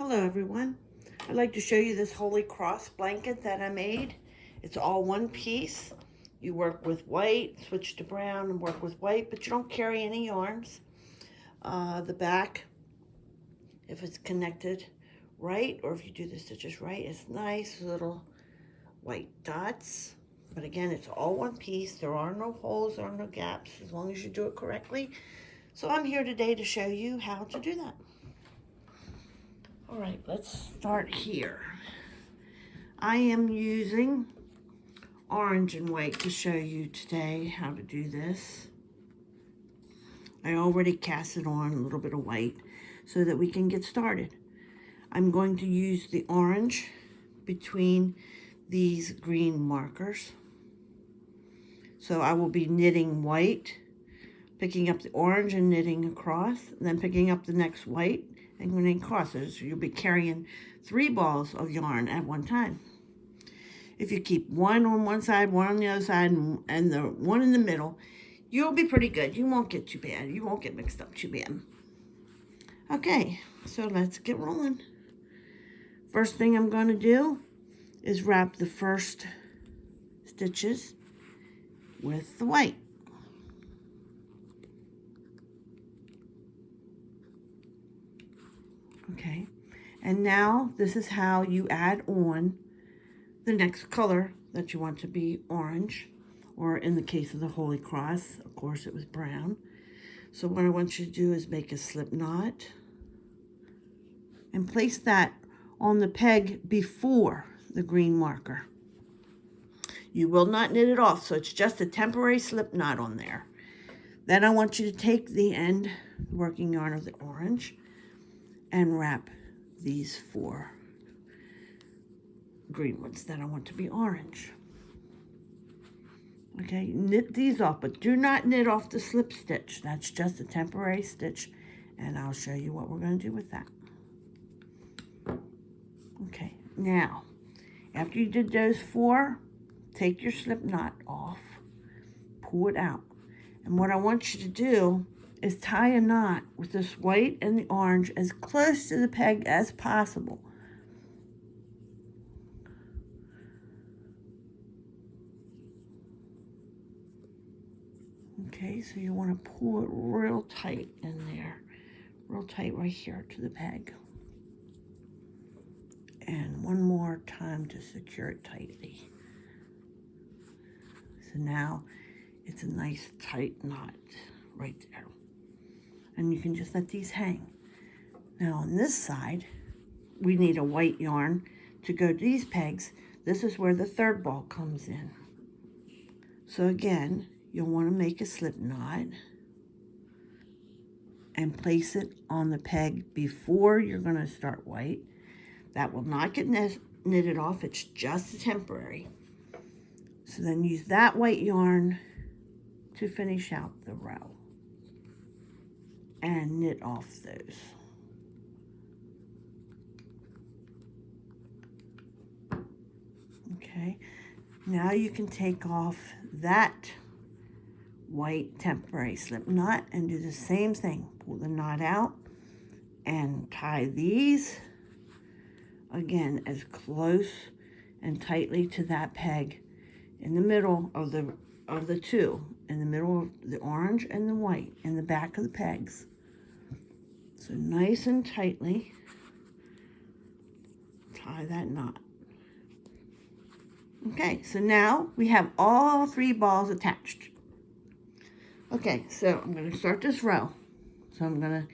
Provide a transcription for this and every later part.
Hello everyone. I'd like to show you this Holy Cross blanket that I made. It's all one piece. You work with white, switch to brown and work with white, but you don't carry any yarns. The back, if it's connected right, or if you do the stitches right, it's nice little white dots. But again, it's all one piece. There are no holes, there are no gaps, as long as you do it correctly. So I'm here today to show you how to do that. All right, let's start here. I am using orange and white to show you today how to do this. I already cast it on a little bit of white so that we can get started. I'm going to use the orange between these green markers. So I will be knitting white, picking up the orange and knitting across, and then picking up the next white and knitting across. So you'll be carrying 3 balls of yarn at one time. If you keep one on one side, one on the other side, and the one in the middle, you'll be pretty good. You won't get too bad. You won't get mixed up too bad. Okay, so let's get rolling. First thing I'm going to do is wrap the first stitches with the white. Okay, and now this is how you add on the next color that you want to be orange, or in the case of the Holy Cross, of course, it was brown. So what I want you to do is make a slip knot and place that on the peg before the green marker. You will not knit it off, so it's just a temporary slip knot on there. Then I want you to take the end working yarn of the orange and wrap these 4 green ones that I want to be orange. Okay, knit these off, but do not knit off the slip stitch. That's just a temporary stitch, and I'll show you what we're going to do with that. Okay, now, after you did those 4, take your slip knot off, pull it out. And what I want you to do is tie a knot with this white and the orange as close to the peg as possible. Okay, so you want to pull it real tight in there, real tight right here to the peg. And one more time to secure it tightly. So now it's a nice tight knot right there. And you can just let these hang. Now on this side, we need a white yarn to go to these pegs. This is where the 3rd ball comes in. So again, you'll want to make a slip knot and place it on the peg before you're going to start white. That will not get knitted off, it's just temporary. So then use that white yarn to finish out the row and knit off those. Okay, now you can take off that white temporary slip knot and do the same thing. Pull the knot out and tie these again as close and tightly to that peg in the middle of the 2, in the middle of the orange and the white, in the back of the pegs. So nice and tightly tie that knot. Okay, so now we have all 3 balls attached. Okay, so I'm going to start this row. So I'm going to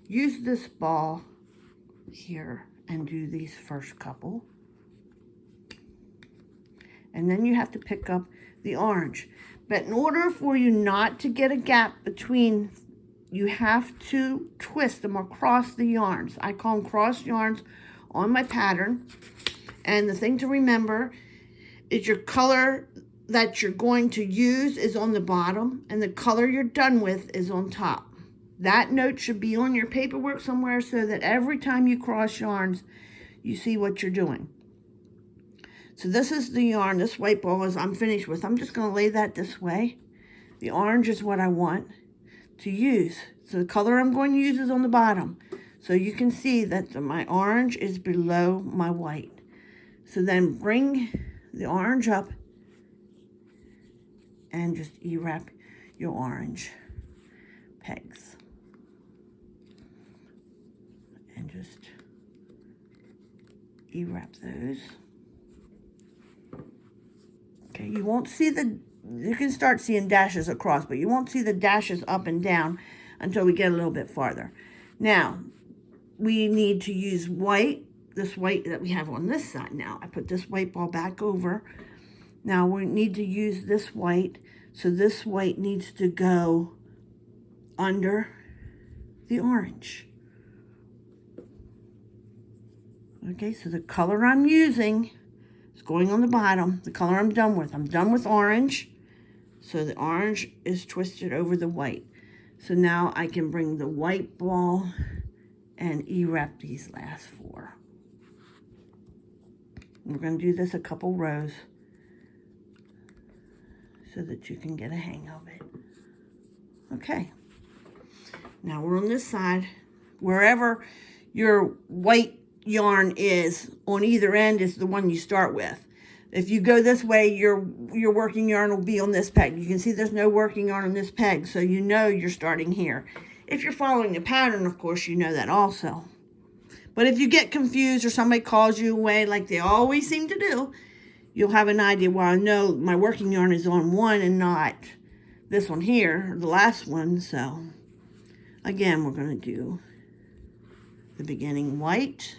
use this ball here and do these first couple. And then you have to pick up the orange. But in order for you not to get a gap between, you have to twist them or cross the yarns. I call them cross yarns on my pattern. And the thing to remember is your color that you're going to use is on the bottom and the color you're done with is on top. That note should be on your paperwork somewhere so that every time you cross yarns, you see what you're doing. So this is the yarn, this white ball is I'm finished with. I'm just going to lay that this way. The orange is what I want to use. So the color I'm going to use is on the bottom. So you can see that my orange is below my white. So then bring the orange up and just E-wrap your orange pegs. And just E-wrap those. Okay, you won't see you can start seeing dashes across, but you won't see the dashes up and down until we get a little bit farther. Now, we need to use white, this white that we have on this side now. I put this white ball back over. Now we need to use this white, so this white needs to go under the orange. Okay, so the color I'm using is going on the bottom. The color I'm done with orange. So the orange is twisted over the white. So now I can bring the white ball and E-wrap these last 4. We're going to do this a couple rows so that you can get a hang of it. Okay. Now we're on this side. Wherever your white yarn is on either end is the one you start with. If you go this way, your working yarn will be on this peg. You can see there's no working yarn on this peg, so you know you're starting here. If you're following the pattern, of course, you know that also. But if you get confused or somebody calls you away like they always seem to do, you'll have an idea, well, I know my working yarn is on one and not this one here, the last one. So again, we're going to do the beginning white.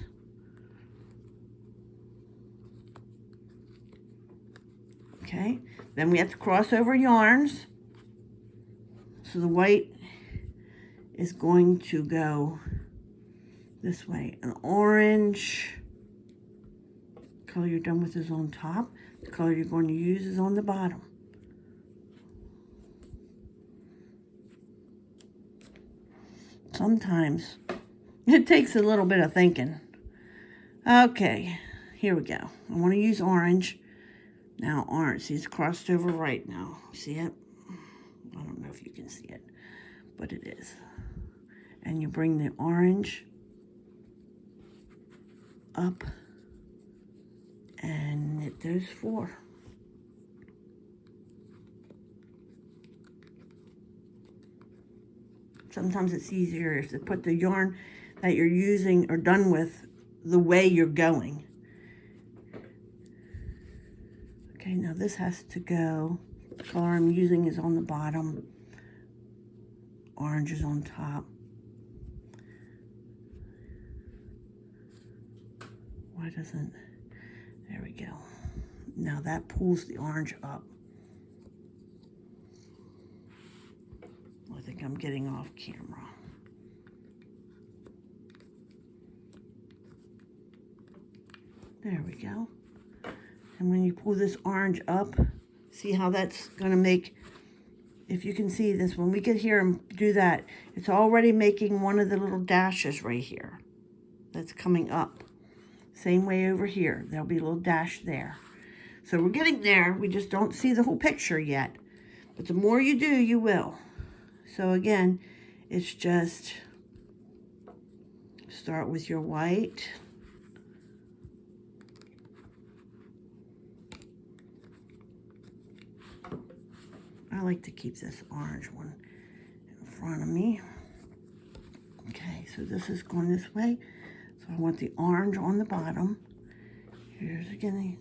Okay, then we have to cross over yarns. So the white is going to go this way. An orange, the color you're done with is on top. The color you're going to use is on the bottom. Sometimes it takes a little bit of thinking. Okay, here we go. I want to use orange. Now orange, see, it's crossed over right now. See it? I don't know if you can see it, but it is. And you bring the orange up and knit those 4. Sometimes it's easier if to put the yarn that you're using or done with the way you're going. Okay, now this has to go. The color I'm using is on the bottom. Orange is on top. Why doesn't, there we go. Now that pulls the orange up. I think I'm getting off camera. There we go. And when you pull this orange up, see how that's going to make, if you can see this, when we get here and do that, it's already making one of the little dashes right here. That's coming up. Same way over here. There'll be a little dash there. So we're getting there. We just don't see the whole picture yet. But the more you do, you will. So again, it's just start with your white. I like to keep this orange one in front of me. Okay, so this is going this way. So I want the orange on the bottom. Here's again,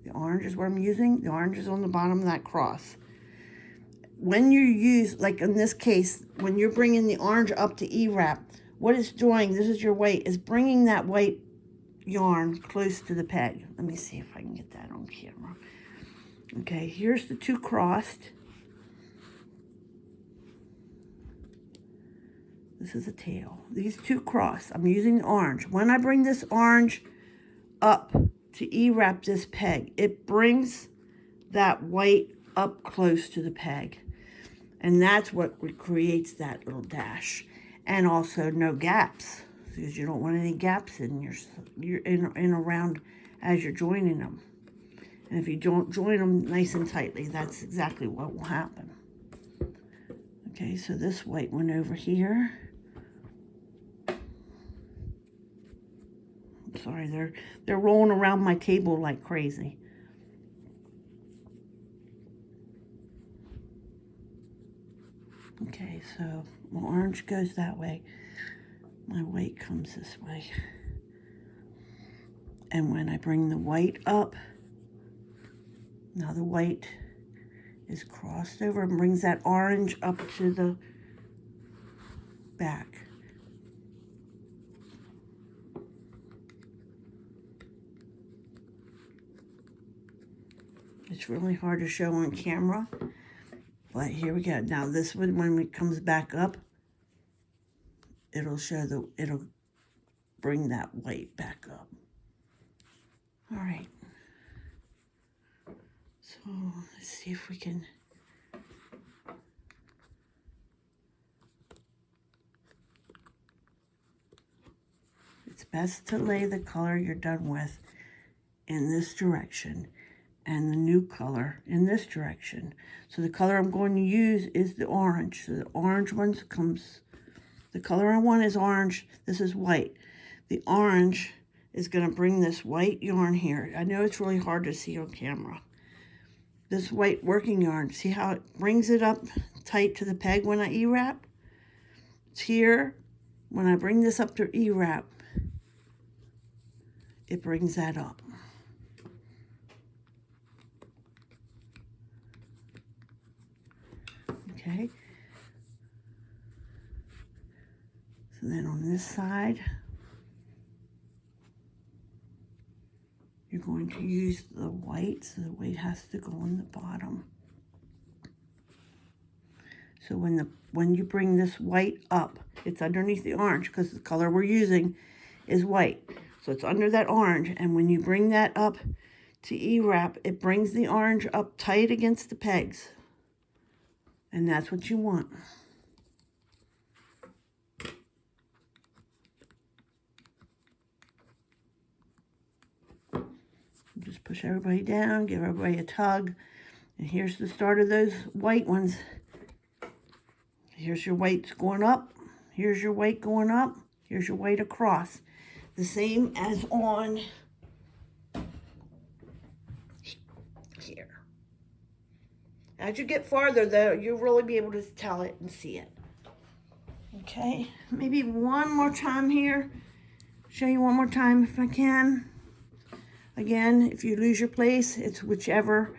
the orange is what I'm using. The orange is on the bottom of that cross. When you use, like in this case, when you're bringing the orange up to E-wrap, what it's doing, this is your white, is bringing that white yarn close to the peg. Let me see if I can get that on camera. Okay, here's the 2 crossed. This is a tail. These 2 cross. I'm using the orange. When I bring this orange up to E-wrap this peg, it brings that white up close to the peg. And that's what creates that little dash. And also no gaps, because you don't want any gaps in your in around as you're joining them. And if you don't join them nice and tightly, that's exactly what will happen. Okay, so this white one over here. sorry, they're rolling around my table like crazy. Okay, so my orange goes that way. My white comes this way. And when I bring the white up, now the white is crossed over and brings that orange up to the back. It's really hard to show on camera, but here we go. Now this one, when it comes back up, it'll bring that white back up. All right. So let's see if we can. It's best to lay the color you're done with in this direction and the new color in this direction. So the color I'm going to use is the orange. So the orange ones the color I want is orange. This is white. The orange is going to bring this white yarn here. I know it's really hard to see on camera. This white working yarn, see how it brings it up tight to the peg when I E-wrap? It's here. When I bring this up to E-wrap, it brings that up. Okay. So then on this side, you're going to use the white, so the white has to go on the bottom. So when you bring this white up, it's underneath the orange because the color we're using is white. So it's under that orange, and when you bring that up to E-wrap, it brings the orange up tight against the pegs. And that's what you want. Just push everybody down, give everybody a tug. And here's the start of those white ones. Here's your whites going up. Here's your white going up. Here's your white across. The same as on here. As you get farther, though, you'll really be able to tell it and see it. Okay, maybe one more time here. Show you one more time if I can. Again, if you lose your place, it's whichever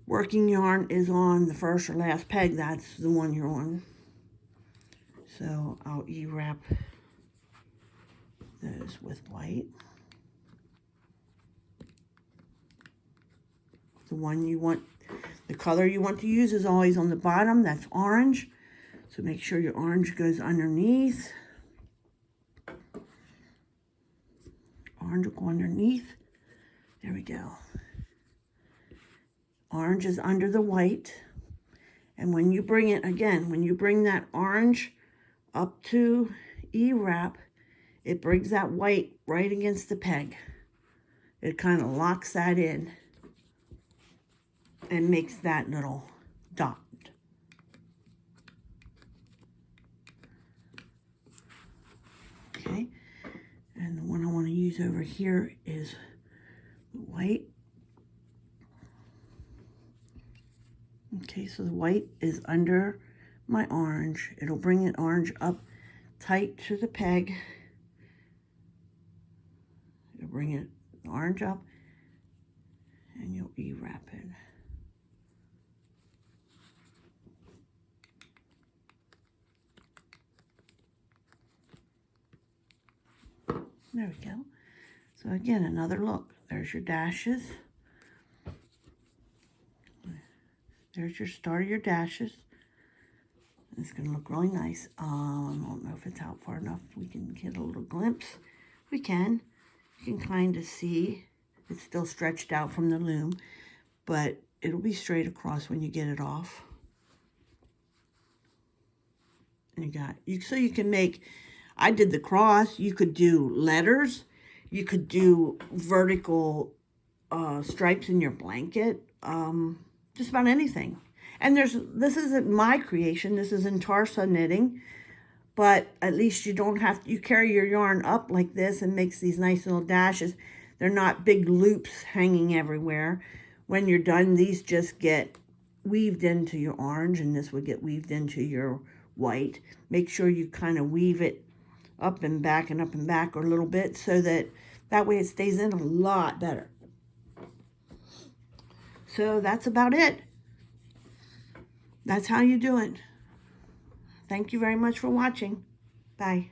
working yarn is on the first or last peg, that's the one you're on. So I'll E-wrap those with white. The one you want, the color you want to use is always on the bottom, that's orange. So make sure your orange goes underneath. Orange will go underneath. There we go. Orange is under the white. And when you bring it, again, when you bring that orange up to E-wrap, it brings that white right against the peg. It kind of locks that in and makes that little dot. Okay, and the one I want to use over here is white. Okay, so the white is under my orange. It'll bring an orange up tight to the peg. You'll bring it orange up and you'll E-wrap it. There we go. So again, another look. There's your dashes. There's your start of your dashes. It's going to look really nice. I don't know if it's out far enough. We can get a little glimpse. We can. You can kind of see. It's still stretched out from the loom, but it'll be straight across when you get it off. And so you can make, I did the cross. You could do letters. You could do vertical stripes in your blanket. Just about anything. And this isn't my creation. This is Intarsia knitting. but at least you don't have to, you carry your yarn up like this and makes these nice little dashes. They're not big loops hanging everywhere. When you're done, these just get weaved into your orange, and this would get weaved into your white. Make sure you kind of weave it up and back and up and back a little bit, so that way it stays in a lot better. So that's about it. That's how you do it. Thank you very much for watching. Bye.